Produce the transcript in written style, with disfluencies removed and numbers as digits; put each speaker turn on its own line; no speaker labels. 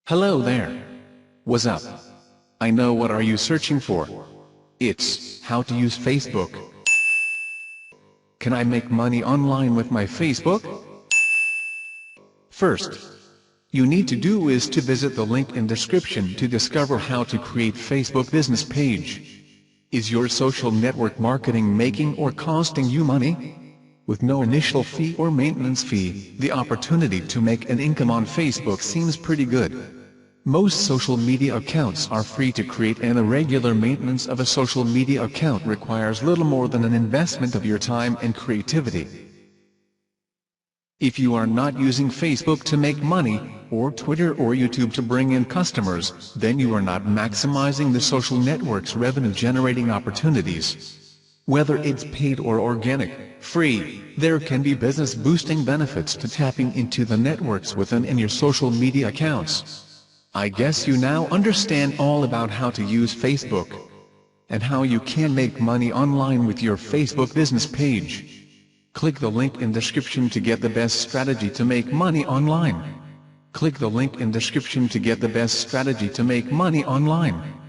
Hello there. What's up? I know what are you searching for. It's how to use Facebook. Can I make money online with my Facebook? First, you need to do is to visit the link in description to discover how to create Facebook business page. Is your social network marketing making or costing you money? With no initial fee or maintenance fee, the opportunity to make an income on Facebook seems pretty good. Most social media accounts are free to create, and the regular maintenance of a social media account requires little more than an investment of your time and creativity. If you are not using Facebook to make money, or Twitter or YouTube to bring in customers, then you are not maximizing the social network's revenue-generating opportunities. Whether it's paid or organic, free, there can be business-boosting benefits to tapping into the networks within your social media accounts. I guess you now understand all about how to use Facebook and how you can make money online with your Facebook business page. Click the link in description to get the best strategy to make money online. Click the link in description to get the best strategy to make money online.